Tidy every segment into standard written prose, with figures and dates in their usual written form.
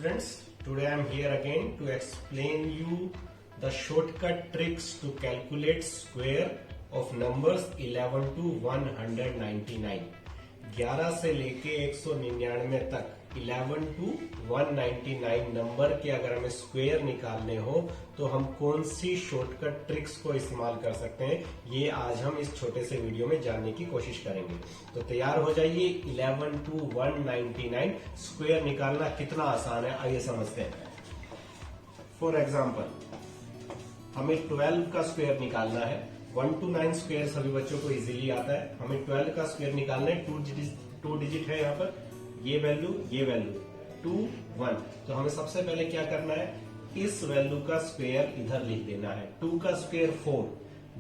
students, today I am here again to explain you the shortcut tricks to calculate square of numbers 11 to 199. 11 से लेके 199 तक 11 to 199 number के अगर हमें square निकालने हो तो हम कौन सी शॉर्टकट ट्रिक्स को इस्तेमाल कर सकते हैं, ये आज हम इस छोटे से वीडियो में जानने की कोशिश करेंगे। तो तैयार हो जाइए। 11 टू 199 स्क्वायर निकालना कितना आसान है, आइए समझते हैं। फॉर एग्जाम्पल, हमें 12 का स्क्वायर निकालना है। 1 to 9 स्क्वायर सभी बच्चों को इजीली आता है। हमें 12 का स्क्वायर निकालना है। टू डिजिट है यहाँ पर, ये वैल्यू 2 1। तो हमें सबसे पहले क्या करना है, इस वैल्यू का स्क्वायर इधर लिख देना है। 2 का स्क्वायर 4,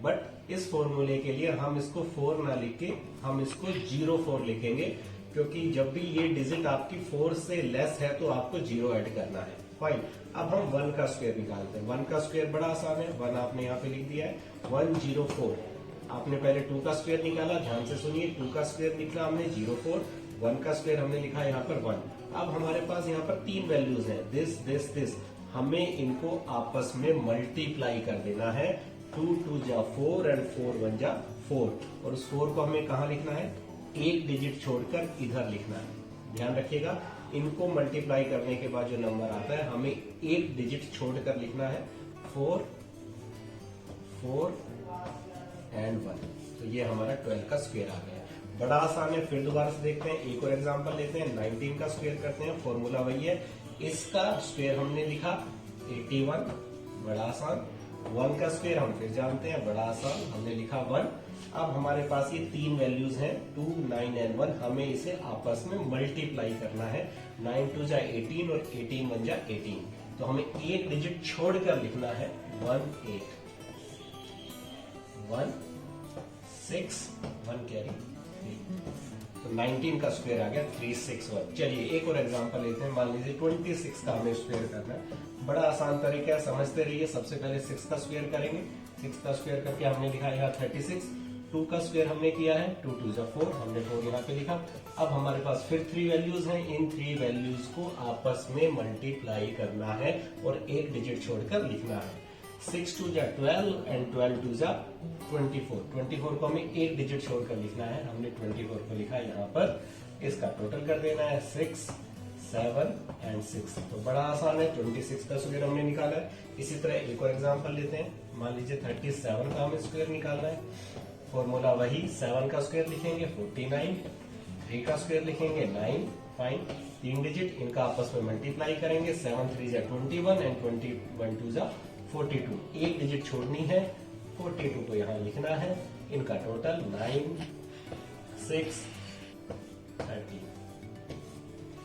बट इस फॉर्मूले के लिए हम इसको 4 ना लिख के हम इसको 04 लिखेंगे, क्योंकि जब भी ये डिजिट आपकी 4 से लेस है तो आपको 0 ऐड करना है। फाइन। अब हम 1 का स्क्वायर निकालते हैं। 1 का स्क्वायर बड़ा आसान है, 1 आपने यहाँ पे लिख दिया है। 104। आपने पहले 2 का स्क्वायर निकाला, ध्यान से सुनिए। 2 का स्क्वायर निकला हमने 04, 1 का स्क्वायर हमने लिखा यहाँ पर 1। अब हमारे पास यहाँ पर 3 वैल्यूज हैं, दिस। हमें इनको आपस में मल्टीप्लाई कर देना है। 2 2 जा 4 एंड 4 1 जा 4। और उस 4 को हमें कहाँ लिखना है, एक डिजिट छोड़कर इधर लिखना है। ध्यान रखिएगा, इनको मल्टीप्लाई करने के बाद जो नंबर आता है हमें एक डिजिट छोड़कर लिखना है। 4 4 एंड 1। तो ये हमारा 12 का स्क्वायर आ गया। बड़ा आसान है। फिर दोबारा से देखते हैं, एक और एग्जांपल लेते हैं। 19 का स्क्वायर करते हैं। फॉर्मूला वही है, इसका स्क्वायर हमने लिखा 81, बड़ा आसान। 1 का स्क्वायर हम फिर जानते हैं, बड़ा आसान, हमने लिखा 1। अब हमारे पास ये 3 वैल्यूज हैं, 2 9 एंड 1। हमें इसे आपस में मल्टीप्लाई करना है। 9 2 जा 18 और 18 1 जा 18। तो हमें एक डिजिट छोड़कर लिखना है 1 8 1 6 1 कैरी 3। तो 19 का स्क्वायर आ गया 361। चलिए एक और एग्जांपल लेते हैं। मान लीजिए 26 का हमें स्क्वायर करना है। बड़ा आसान तरीका है, समझते रहिए। सबसे पहले 6 का स्क्वायर करेंगे। 6 का स्क्वायर करके हमने लिखा यहाँ 36। 2 का स्क्वायर हमने किया है 2 2 जा 4, हमने 4 यहाँ पे लिखा। अब हमारे पास फिर 3 वैल्यूज हैं। इन 3 वैल्यूज को आपस में मल्टीप्लाई करना है और एक डिजिट छोड़कर लिखना है। 6 2 जा 12 एंड 12 2 जा 24। 24 को हमें एक डिजिट छोड़कर लिखना है। हमने 24 को लिखा यहाँ पर। इसका टोटल कर देना है 6 7 एंड 6। तो बड़ा आसान है। 26 का स्क्वायर हमने निकाला है। इसी तरह एक और एग्जांपल लेते हैं। मान लीजिए 37 का हमें स्क्वायर निकालना है। फॉर्मूला वही, 7 का स्क्वायर लिखेंगे 49, 3 का स्क्वायर लिखेंगे 9। फाइन। 3 डिजिट, इनका आपस में मल्टीप्लाई करेंगे। 7 3 जा 21 एंड 21 2 जा 42। एक डिजिट छोड़नी है, 42 को यहाँ लिखना है। इनका टोटल 9 6 30।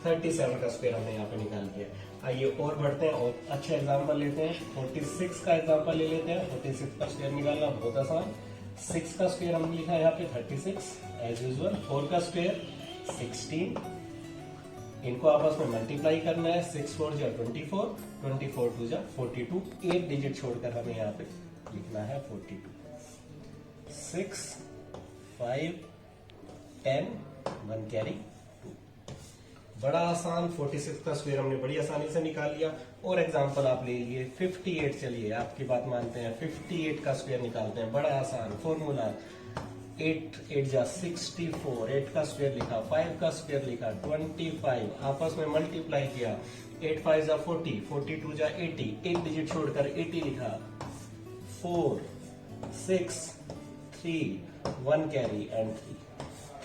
37 का स्क्वायर हमने यहाँ पे निकाल दिया। आइए और बढ़ते हैं और अच्छा एग्जांपल लेते हैं। 46 का एग्जांपल ले लेते हैं। 46 का स्क्वायर निकालना बहुत आसान। 6 का स्क्वायर हमने लिखा है यहाँ पे 36 एज यूजुअल। 4 का स्क्वायर 16। इनको आपस में मल्टीप्लाई करना है। 6 4 जा 24, 24 2 जा 42। एक डिजिट छोड़कर हमें यहाँ पे लिखना है 42। 6 5 10 1 कैरी 2। बड़ा आसान। 46 का स्क्वायर हमने बड़ी आसानी से निकाल लिया। और एग्जांपल आप ले लीजिए 58। चलिए आपकी बात मानते हैं, 58 का स्क्वायर निकालते हैं। बड़ा आसान। फॉर्मूला 8 8 जा 64। 8 का स्क्वायर लिखा, 5 का स्क्वायर लिखा 25। आपस में मल्टीप्लाई किया। 8 5 जा 40, 42 जा 80। एक डिजिट छोड़कर 80 लिखा। 4 6 3 1 carry and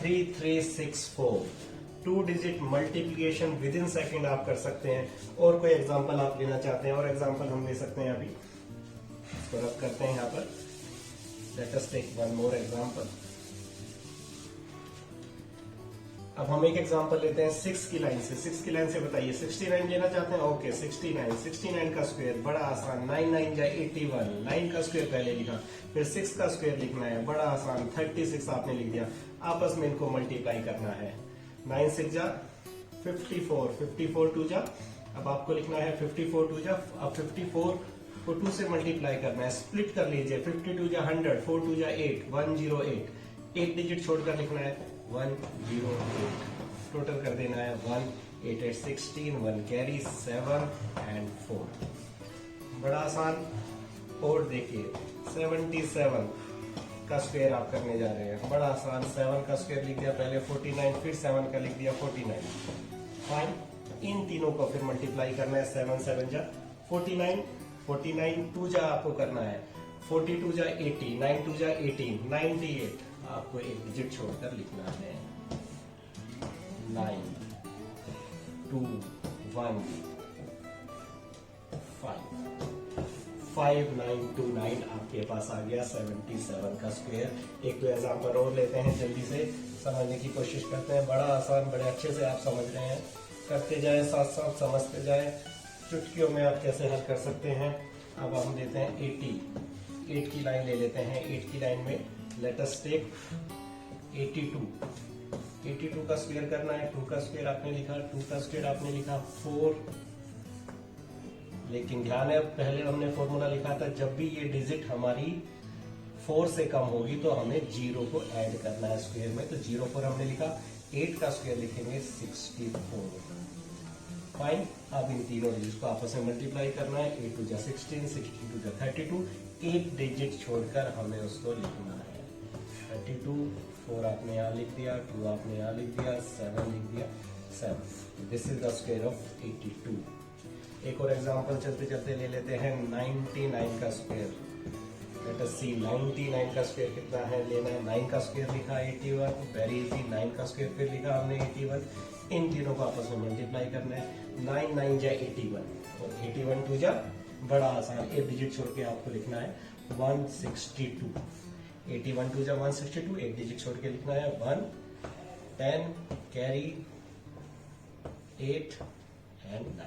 3 3 6 4। 2 digit multiplication with in second आप कर सकते हैं। और कोई एग्जांपल आप लेना चाहते हैं और एग्जांपल हम ले सकते हैं। अभी इसको रब करते हैं यहाँ पर। Let us take one more example. अब हम एक एग्जांपल लेते हैं 6 की लाइन से। 6 की लाइन से बताइए 69 लेना चाहते हैं। ओके, 69 का स्क्वायर बड़ा आसान। 9 9 जा 81। 9 का स्क्वायर पहले लिखा, फिर 6 का स्क्वायर लिखना है। बड़ा आसान। 36 आपने लिख दिया। आपस में इनको मल्टीप्लाई करना है। 9 6 जा 54, 54 2 जा, अब आपको लिखना है 54 2 जा। अब 54 को 2 से मल्टीप्लाई करना है। स्प्लिट कर लीजिए। 52 जा 100, 4 2 जा 8 108। एक डिजिट छोड़कर लिखना है 108। टोटल कर देना है 1, 8, 8, 16, 1 कैरी 7 एंड 4। बड़ा आसान। और देखिए 77 का स्क्वायर आप करने जा रहे हैं, बड़ा आसान। 7 का स्क्वायर लिख दिया पहले 49, फिर 7 का लिख दिया 49। फाइन, इन तीनों को फिर मल्टीप्लाई करना है। 7 7 जा 49, 49 2 जा आपको करना है 42 जा 80, 9 2 जा 18, 98। आपको एक डिजिट छोड़कर लिखना है 9 2 1 5 5929 आपके पास आ गया 77 का स्क्वायर। एक तो एग्जाम्पल और लेते हैं, जल्दी से समझने की कोशिश करते हैं। बड़ा आसान, बड़े अच्छे से आप समझ रहे हैं, करते जाए साथ साथ समझते जाए, चुटकियों में आप कैसे हल कर सकते हैं। अब हम लेते हैं 8 की लाइन ले लेते हैं। 8 की लाइन में लेट अस टेक 82 का स्क्वायर करना है। 2 का स्क्वायर आपने लिखा, 2 का स्क्वायर आपने लिखा 4। लेकिन ध्यान है, पहले हमने फॉर्मूला लिखा था, जब भी ये डिजिट हमारी 4 से कम होगी तो हमें 0 को ऐड करना है स्क्वायर में। तो 0 पर हमने लिखा, 8 का स्क्वायर लिखेंगे 64। फाइन, अब इन तीनों डिजिट को आपस में मल्टीप्लाई करना है। 8 2 जा 16, 62 जा 32। एक डिजिट छोड़कर हमें उसको लिखना है 32। 4 आपने यहाँ लिख दिया, 2 आपने यहाँ लिख दिया, 7 लिख दिया 7। This is the square of 82। एक और एग्जांपल चलते चलते ले लेते हैं 99 का स्क्वायर। लेट अस सी 99 का स्क्वायर कितना है, लेना है 9 का स्क्वायर लिखा 81, वेरी इजी। 9 का स्क्वायर फिर लिखा हमने 81। इन तीनों को आपस में मल्टीप्लाई करना है। 9 9 जा 81 और 81 2 जा, बड़ा आसान, एक डिजिट छोड़ के आपको लिखना है 162। 81 2 जा 162, एक डिजिट छोड़ के लिखना है 1, 10 carry 8 and 9।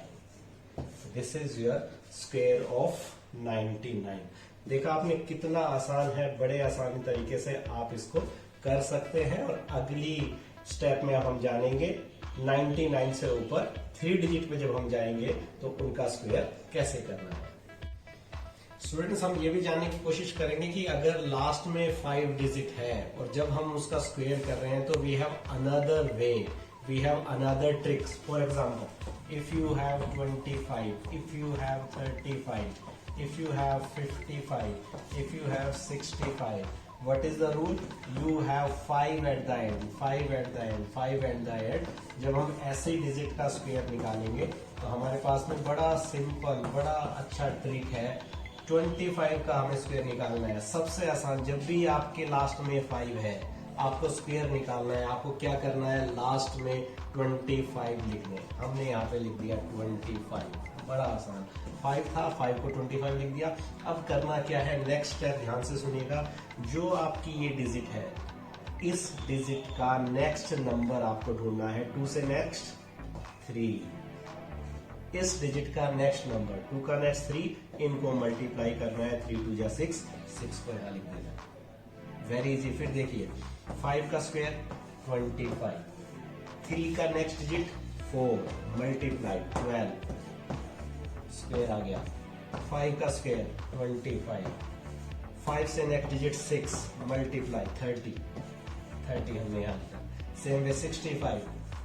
This is your square of 99। देखा आपने कितना आसान है, बड़े आसान तरीके से आप इसको कर सकते हैं। और अगली स्टेप में अब हम जानेंगे 99 से ऊपर 3 डिजिट में जब हम जाएंगे तो उनका स्क्वायर कैसे करना है। स्टूडेंट्स, हम ये भी जानने की कोशिश करेंगे कि अगर लास्ट में 5 डिजिट है और जब हम उसका स्क्वायर कर रहे हैं तो we have another way, we have another tricks. For example, if you have 25, if you have 35, if you have 55, if you have 65, what is the rule? You have 5 at the end, 5 at the end, 5 at the end. जब हम ऐसे digit का square निकालेंगे तो हमारे पास में बड़ा simple, बड़ा अच्छा ट्रिक है। 25 का हमें स्क्वायर निकालना है। सबसे आसान, जब भी आपके लास्ट में 5 है आपको स्क्वायर निकालना है, आपको क्या करना है, लास्ट में 25 लिखने। हमने यहाँ पे लिख दिया 25, बड़ा आसान। 5 था, 5 को 25 लिख दिया। अब करना क्या है, नेक्स्ट स्टेप ध्यान से सुनिएगा। जो आपकी ये डिजिट है, इस डिजिट का नेक्स्ट नंबर आपको ढूंढना है। 2 से नेक्स्ट 3, इस डिजिट का नेक्स्ट नंबर 2 का नेक्स्ट 3, इनको मल्टीप्लाई करना है। 3 2 जा 6, 6 को यहाँ लिख देना। Very easy. फिर देखिए 5 का स्क्वायर 25, 3 का नेक्स्ट डिजिट 4 मल्टीप्लाई 12, स्क्वायर आ गया। 5 का स्क्वायर 25, 5 से नेक्स्ट डिजिट 6 मल्टीप्लाई 30 हमने यहाँ लिखा। सेम वे 65,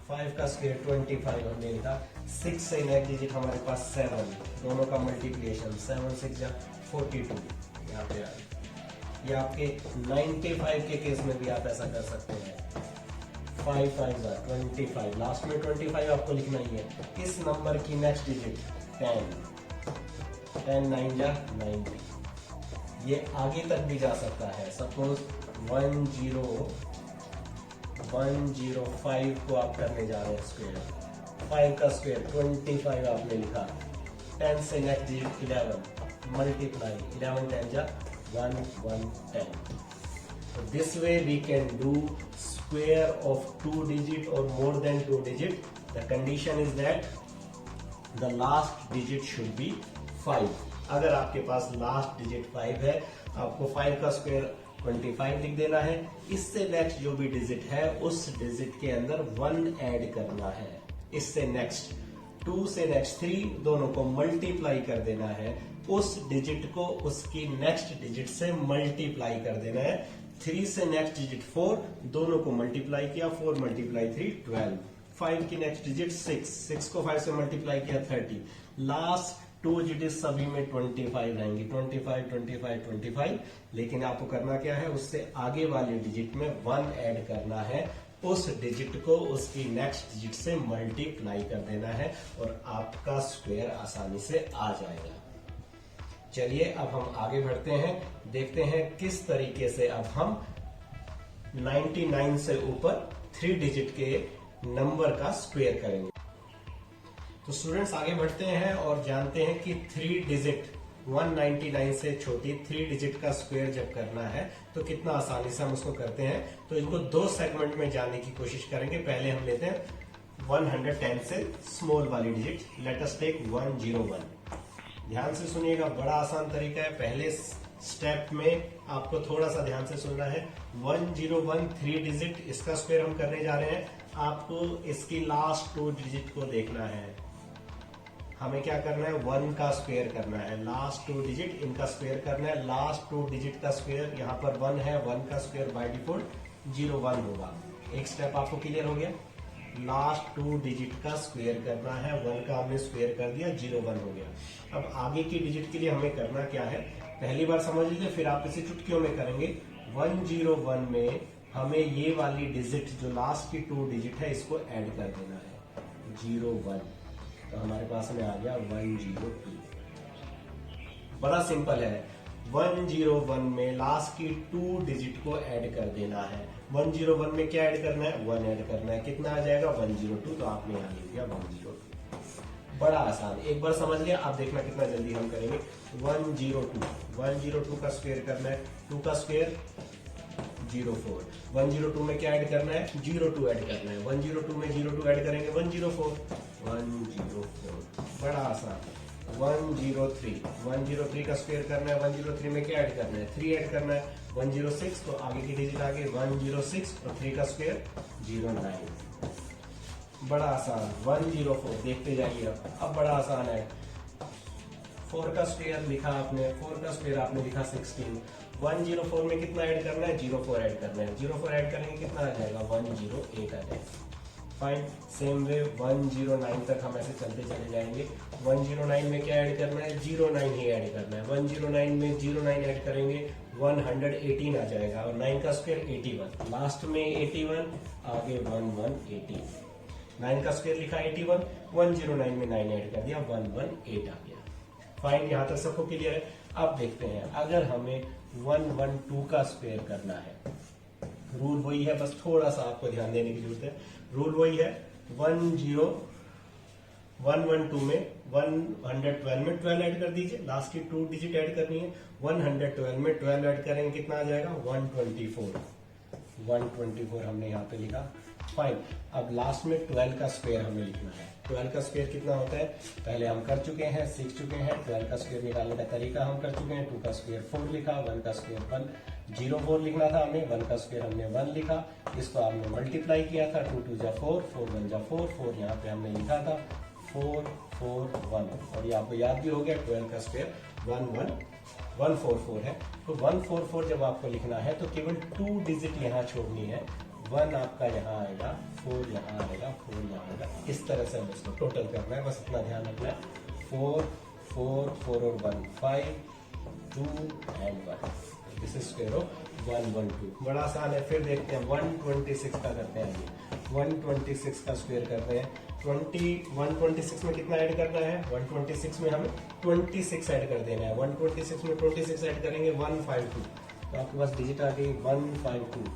5 का स्क्वायर 25 हमने लिखा। 6 से नेक्स्ट डिजिट हमारे पास 7, दोनों का मल्टीप्लिकेशन 7 6 जा 42 यहाँ पे आ गया। या आपके 95 के केस में भी आप ऐसा कर सकते हैं। 5 5 जा 25, लास्ट में 25 आपको लिखना ही है। इस नंबर की नेक्स्ट डिजिट 10, 10 9 जा 90। ये आगे तक भी जा सकता है। सपोज 105 को आप करने जा रहे हैं स्क्वायर। 5 का स्क्वायर 25 आपने लिखा। 10 से नेक्स्ट डिजिट 11 मल्टीप्लाई 11 10 जा 110. So this way we can do square of 2 digit or more than 2 digit. The condition is that the last digit should be 5. अगर आपके पास लास्ट डिजिट 5 है, आपको 5 का स्क्वायर 25 लिख देना है। इससे नेक्स्ट जो भी डिजिट है उस डिजिट के अंदर 1 ऐड करना है। इससे नेक्स्ट 2 से नेक्स्ट 3 दोनों को मल्टीप्लाई कर देना है। उस डिजिट को उसकी नेक्स्ट डिजिट से मल्टीप्लाई कर देना है। 3 से नेक्स्ट डिजिट 4 दोनों को मल्टीप्लाई किया, 4 मल्टीप्लाई 3 12। 5 की नेक्स्ट डिजिट 6, 6 को 5 से मल्टीप्लाई किया 30, लास्ट 2 डिजिट सभी में 25 रहेंगी, 25 25 25। लेकिन आपको करना क्या है, उससे आगे वाले डिजिट में 1 ऐड करना है, उस डिजिट को उसकी नेक्स्ट डिजिट से मल्टीप्लाई कर देना है और आपका स्क्वायर आसानी से आ जाएगा। चलिए अब हम आगे बढ़ते हैं, देखते हैं किस तरीके से अब हम 99 से ऊपर 3 डिजिट के नंबर का स्क्वायर करेंगे। तो स्टूडेंट्स आगे बढ़ते हैं और जानते हैं कि 3 डिजिट 199 से छोटी 3 डिजिट का स्क्वायर जब करना है तो कितना आसानी से हम उसको करते हैं। तो इनको 2 सेगमेंट में जानने की कोशिश करेंगे। पहले हम लेते हैं 110 से स्मॉल वाली डिजिट, लेट अस टेक 101। ध्यान से सुनिएगा, बड़ा आसान तरीका है। पहले स्टेप में आपको थोड़ा सा ध्यान से सुनना है। 101 3 डिजिट, इसका स्क्वायर हम करने जा रहे हैं। आपको इसकी लास्ट 2 डिजिट को देखना है। हमें क्या करना है, 1 का स्क्वायर करना है, लास्ट 2 डिजिट इनका स्क्वायर करना है। लास्ट 2 डिजिट का स्क्वायर, यहाँ पर 1 है, 1 का स्क्वायर बाय डिफॉल्ट 01 होगा। एक स्टेप आपको क्लियर हो गया। लास्ट 2 डिजिट का स्क्वायर करना है, 1 का हमने स्क्वायर कर दिया, 01 हो गया। अब आगे की डिजिट के लिए हमें करना क्या है, पहली बार समझ लीजिए, फिर आप इसे चुटकियों में करेंगे। 101 में हमें ये वाली डिजिट जो लास्ट की 2 डिजिट है इसको ऐड कर देना है, 01। तो हमारे पास में आ गया 102। बड़ा सिंपल है। 101 में लास्ट की 2 डिजिट को ऐड कर देना है। 101 में क्या ऐड करना है, 1 ऐड करना है। कितना आ जाएगा, 102। तो आपने यहां लिख दिया 102। बड़ा आसान, एक बार समझ लिया, आप देखना कितना जल्दी हम करेंगे। 102 का स्क्वायर करना है, 2 का स्क्वायर 04। 102 में क्या ऐड करना है, 02 ऐड करना है। 102 में 02 ऐड करेंगे 104। बड़ा आसान। 103 का स्क्वायर करना है, 103 में क्या ऐड करना है, 3 ऐड करना है। 106, तो आगे की डिजिट आगे 106 और 3 का स्क्वायर 09। बड़ा आसान। 104 देखते जाइए। अब बड़ा आसान है। 4 का स्क्वायर लिखा आपने, 4 का स्क्वायर आपने लिखा 16। 104 में कितना ऐड करना है, 04 ऐड करना है। 04 ऐड करेंगे कितना आ जाएगा, 108 आ जाएगा। फाइन। सेम वे 109 तक हम ऐसे चलते चले जाएंगे। 109 में क्या ऐड करना है, 09 ही ऐड करना है। 109 में 09 ऐड करेंगे 118 आ जाएगा और 9 का स्क्वायर 81। लास्ट में 81, आगे 1118। 9 का स्क्वायर लिखा 81, 109 में 9 ऐड कर दिया 118 आ गया। फाइन, यहां तक सबको क्लियर है। अब देखते हैं अगर हमें 112 का स्क्वायर करना है, रूल वही है, बस थोड़ा सा आपको ध्यान देने की जरूरत है। रूल वही है। 112 में 112 में 12 ऐड कर दीजिए, लास्ट की 2 डिजिट ऐड करनी है। 112 में 12 ऐड करेंगे कितना आ जाएगा, 124 हमने यहाँ पे लिखा। फाइन। अब लास्ट में 12 का स्क्वायर हमें लिखना है। 12 का स्क्वायर कितना होता है, पहले हम कर चुके हैं, सीख चुके हैं। 12 का स्क्वायर निकालने का तरीका हम कर चुके हैं। 2 का स्क्वायर 4 लिखा, 1 का स्क्वायर 104 लिखना था हमें, 1 का स्क्वायर हमने 1 लिखा, इसको हमने मल्टीप्लाई किया था। 2 2 जा 4, 4 1 जा 4, 4 यहाँ पे हमने लिखा था 4 4 1 और ये आपको याद भी हो गया। 12 का स्क्वायर 144 है। तो 144 जब आपको लिखना है तो केवल 2 डिजिट यहाँ छोड़नी है। 1 आपका यहाँ आएगा, 4 यहाँ आएगा, 4 यहाँ आएगा। इस तरह से हमें इसको टोटल करना है, बस इतना ध्यान रखना है। 4 4 4 और 1 5 2 and 1। This is square of 112। बड़ा आसान है। फिर देखते हैं 126 का करते हैं। 126 का स्क्वायर करते हैं। 126 में कितना ऐड करना है, 126 में हमें 26 ऐड कर देना है। 126 में 26 ऐड करेंगे 152। तो आपके पास डिजिट आ गई 152।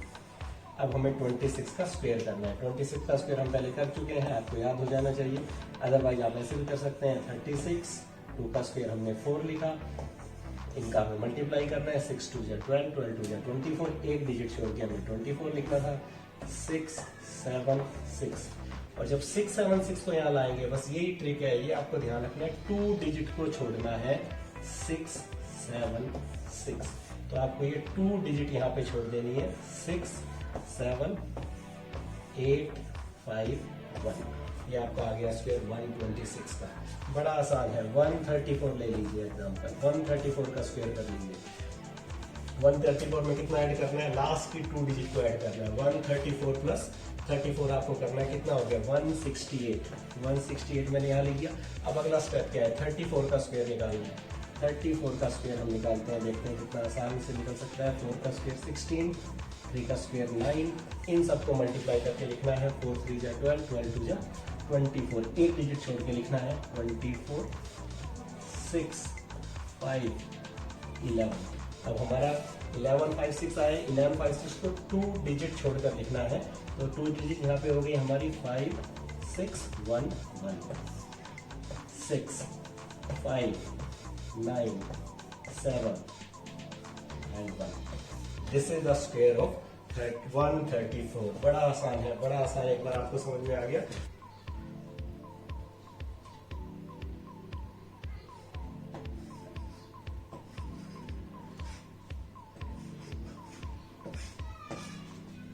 अब हमें 26 का स्क्वायर करना है। 26 का स्क्वायर हम पहले कर चुके हैं, आपको याद हो जाना चाहिए। अदरवाइज आप ऐसे भी कर सकते हैं। 36, 2 का स्क्वायर हमने 4 लिखा, इनका हमें मल्टीप्लाई करना है। 6 2 जा 12, 12 2 जा 24, एक डिजिट छोड़ के हमें 24 लिखना था। 6 7 6 और जब 6 7 6 को यहाँ लाएंगे, बस यही ट्रिक है, ये आपको ध्यान रखना है। 2 डिजिट को छोड़ना है, 6 7 6। तो आपको ये 2 डिजिट यहाँ पे छोड़ देनी है। 6 7 8 5 1। ये आपका आ गया स्क्वायर 126 का। बड़ा आसान है। 134 ले लीजिए एग्जाम्पल। 134 का स्क्वायर कर लीजिए। 134 में कितना ऐड करना है, लास्ट की 2 डिजिट को ऐड करना है। 134 प्लस 34 आपको करना है, कितना हो गया 168 मैंने यहाँ लिख दिया। अब अगला स्टेप क्या है, 34 का स्क्वायर निकालना है। 34 का स्क्वायर हम निकालते हैं, देखते हैं कितना आसानी से निकल सकता है। 4 का स्क्वायर 16, 3 का स्क्वायर 9, इन सबको मल्टीप्लाई करके लिखना है। 4 3 जा 12, 12 2 जा 24, एक डिजिट छोड़ के लिखना है। 24 6 5 11। अब हमारा 11 5 6 आए, 11 5 6 को 2 डिजिट छोड़कर लिखना है, तो 2 डिजिट यहाँ पे हो गई हमारी 5 6 1 1 6 5 9 7 and 1। This is the square of 134। बड़ा आसान है, बड़ा आसान है, एक बार आपको समझ में आ गया।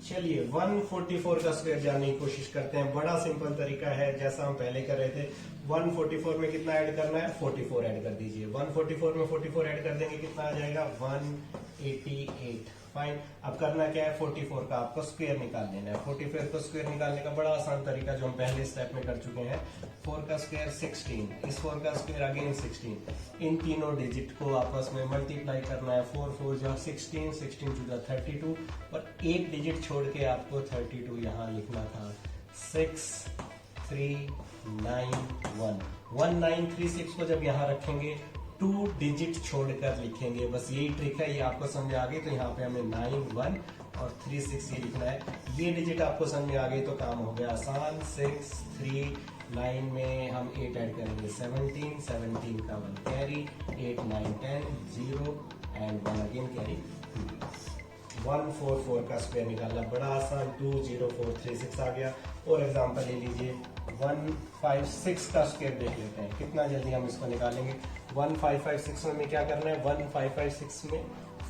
चलिए 144 का स्क्वायर जानने की कोशिश करते हैं। बड़ा सिंपल तरीका है, जैसा हम पहले कर रहे थे। 144 में कितना ऐड करना है, 44 ऐड कर दीजिए। 144 में 44 ऐड कर देंगे, कितना आ जाएगा 188। फाइन। अब करना क्या है, 44 का आपको स्क्वायर निकाल लेना है। 44 को स्क्वायर निकालने का बड़ा आसान तरीका जो हम पहले स्टेप में कर चुके हैं। 4 का स्क्वायर 16, इस 4 का स्क्वायर अगेन 16, इन तीनों डिजिट को आपस में मल्टीप्लाई करना है। 4 4 जा 16, 16 2 जा 32, और एक डिजिट छोड़ के आपको 32 यहाँ लिखना था। 6 3 9 1 1936 को जब यहाँ रखेंगे 2 डिजिट छोड़कर लिखेंगे। बस यही ट्रिक है, ये आपको समझ आ गई तो यहाँ पे हमें 9 1 और 3 6 ये लिखना है। ये डिजिट आपको समझ में आ गई तो काम हो गया आसान। 6 3 9 में हम 8 ऐड करेंगे, 17 17 का 1 कैरी, 8 9 10 0 एंड 1 अगेन कैरी। 144 का स्क्वायर निकालना बड़ा आसान। 20436 आ गया। और एग्जांपल ले लीजिए 156 का स्क्वायर देख लेते हैं, कितना जल्दी हम इसको निकालेंगे। 1556 में क्या करना है, 1556 में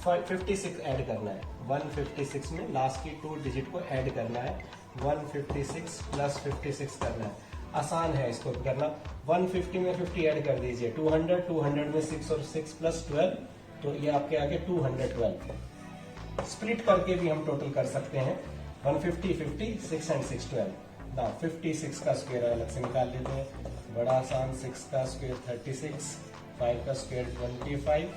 56 ऐड करना है। 156 में लास्ट की 2 डिजिट को ऐड करना है। 156 प्लस 56 करना है, आसान है इसको करना। 150 में 50 ऐड कर दीजिए। 200 200 में 6 और 6 प्लस 12, तो ये आपके आगे 212। स्प्लिट करके भी हम टोटल कर सकते हैं। 150 50 6 एंड 6 12। ना 56 का स्क्वायर अलग से निकाल लेते हैं, बड़ा आसान। 6 का स्क्वायर 36, 5 का स्क्वायर 25।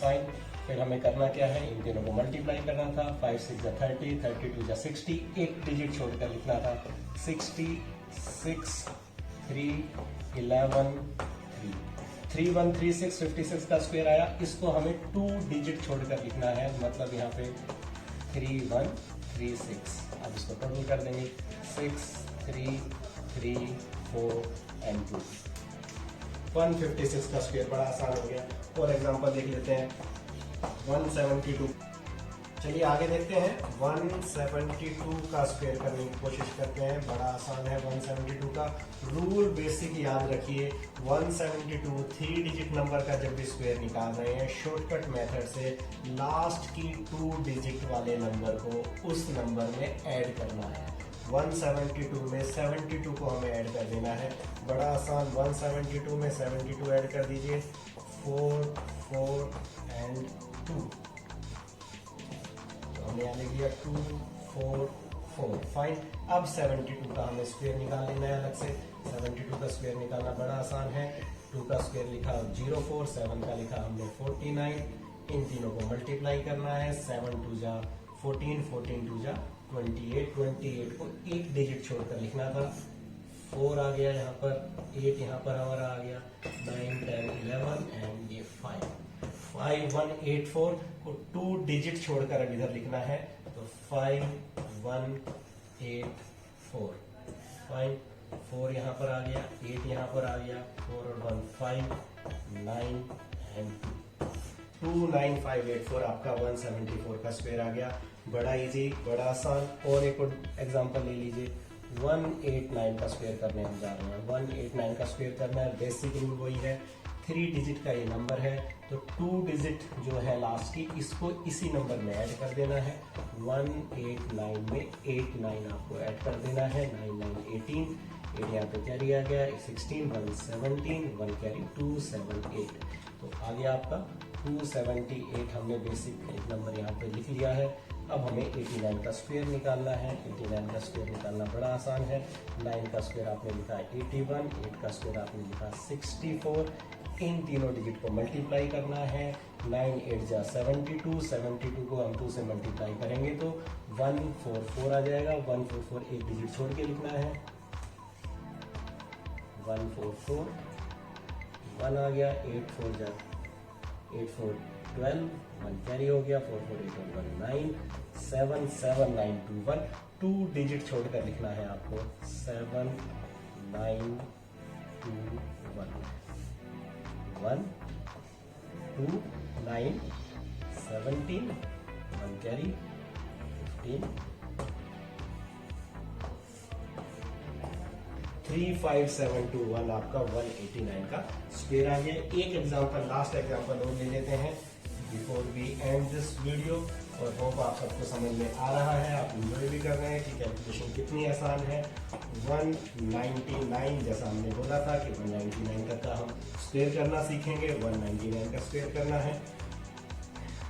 फाइन। फिर हमें करना क्या है, इन तीनों को मल्टीप्लाई करना था। 5 6 जा 30, 32 जा 60, एक डिजिट छोड़कर लिखना था। 60 6 3 11 3 3136 56 का स्क्वायर आया। इसको हमें 2 डिजिट छोड़कर लिखना है, मतलब यहाँ पे 3136। अब इसको टोटल कर देंगे, 6 3 3 4 एंड 2। 156 का स्क्वायर बड़ा आसान हो गया। और एग्जांपल देख लेते हैं 172। चलिए आगे देखते हैं। 172 का स्क्वायर करने की कोशिश करते हैं, बड़ा आसान है। 172 का रूल बेसिक याद रखिए। 172 3 डिजिट नंबर का जब भी स्क्वायर निकाल रहे हैं, शॉर्टकट मेथड से लास्ट की 2 डिजिट वाले नंबर को उस नंबर में ऐड करना है। 172 में 72 को हमें ऐड कर देना है, बड़ा आसान। 172 में 72 ऐड कर दीजिए। 4 4 एंड 2, हमने यहाँ लिख दिया 2 4 4। फाइन। अब 72 का हमें स्क्वायर निकाल लेना है अलग से। 72 का स्क्वायर निकालना बड़ा आसान है। 2 का स्क्वायर लिखा 04, 7 का लिखा हमने 49, इन तीनों को मल्टीप्लाई करना है। 7 2 जा 14, 14 2 जा 28, 28 को एक डिजिट छोड़कर लिखना था। 4 आ गया यहाँ पर, 8 यहाँ पर हमारा आ गया, 9 10 11 एंड ये 5 5184 को 2 डिजिट छोड़कर अब इधर लिखना है, तो 5184। फाइन। 4 यहाँ पर आ गया, 8 यहाँ पर आ गया, 4 और 1 5 9 एंड 2 29584 आपका 174 का स्क्वायर आ गया। बड़ा इजी, बड़ा आसान। और एक एग्जांपल ले लीजिए। 189 का स्क्वायर करने हम जा रहे हैं। 189 का स्क्वायर करना है, बेसिक रूल वही है। 3 डिजिट का ये नंबर है, तो 2 डिजिट जो है लास्ट की, इसको इसी नंबर में ऐड कर देना है। 189 में 89 आपको ऐड कर देना है। 9 9 18, 8 यहाँ पे कैरी आ गया, 16 1 17, 1 कैरी 278। तो आ गया आपका 278। हमने बेसिक एक नंबर यहाँ पे लिख लिया है। अब हमें 89 का स्क्वायर निकालना है। 89 का स्क्वायर निकालना बड़ा आसान है। 9 का स्क्वायर आपने लिखा 81, 8 का स्क्वायर आपने लिखा 64। इन तीनों डिजिट को मल्टीप्लाई करना है। 9 8 जा 72, 72 को हम 2 से मल्टीप्लाई करेंगे तो 144 आ जाएगा। 144 एक डिजिट छोड़ के लिखना है। 144, 1 आ गया। 8 4 जा 8 4 12, 1 कैरी हो गया। 4 4 8 1 9, 7 7 9 2 1। 2 डिजिट छोड़कर लिखना है आपको। 7 9 2 1, 1 2 9 17, 1 कैरी 15, 35721 आपका 189 का स्क्वायर आ गया। एक एग्जांपल, लास्ट एग्जांपल और ले लेते हैं before we end this video, और होप आप सबको समझ में आ रहा है, आप एंजॉय भी कर रहे हैं कि कैलकुलेशन कितनी आसान है। 199 जैसा हमने बोला था कि 199 तक का हम स्क्वायर करना सीखेंगे। 199 का स्क्वायर करना है।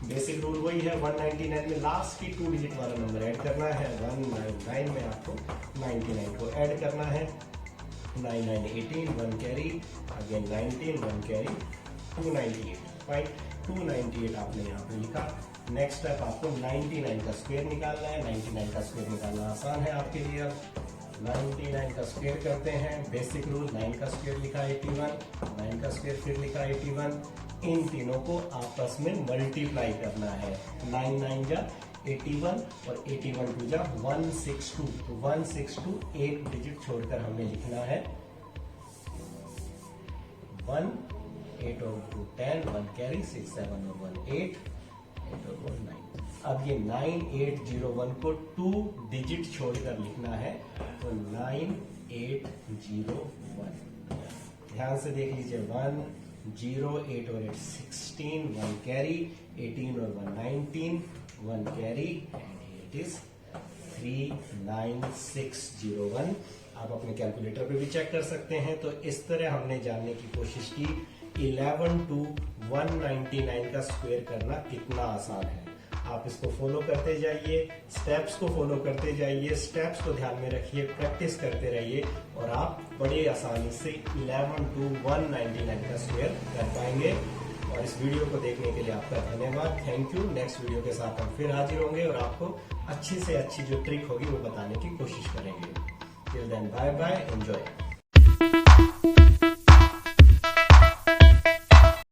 बेसिक रूल वही है। 199 में लास्ट की 2 डिजिट वाला नंबर ऐड करना है। 199 में आपको 99 को ऐड करना है। 9 9 18, 1 कैरी, अगेन 19, 1 कैरी, 298। फाइन, 298 आपने यहाँ पे लिखा। नेक्स्ट स्टेप आपको 99 का स्क्वायर निकालना है। 99 का स्क्वायर निकालना आसान है आपके लिए। अब 99 का स्क्वायर करते हैं। बेसिक रूल, 9 का स्क्वायर लिखा 81, 9 का स्क्वायर फिर लिखा 81। इन तीनों को आपस में मल्टीप्लाई करना है। 9 9 जा 81 और 81 2 जा 162। तो 162 एक डिजिट छोड़कर हमें लिखना है 1, 8 और 2 10, 1 कैरी, 6 7 और 1 8, 8 और 1 9। अब ये 9801 को 2 डिजिट छोड़कर लिखना है तो 9801। ध्यान से देख लीजिए। 1 0 8 और 8 16, 1 कैरी, 18 और 1 19, 1 कैरी, एंड इट इज 39601। आप अपने कैलकुलेटर पे भी चेक कर सकते हैं। तो इस तरह हमने जानने की कोशिश की 11 to 199 का स्क्वायर करना कितना आसान है। आप इसको फॉलो करते जाइए, स्टेप्स को फॉलो करते जाइए, स्टेप्स को ध्यान में रखिए, प्रैक्टिस करते रहिए और आप बड़े आसानी से 11 to 199 का स्क्वायर कर पाएंगे। और इस वीडियो को देखने के लिए आपका धन्यवाद। Thank you. नेक्स्ट वीडियो के साथ हम फिर हाजिर होंगे और आपको अच्छी से अच्छी जो ट्रिक होगी वो बताने की कोशिश करेंगे। Till then bye bye, enjoy.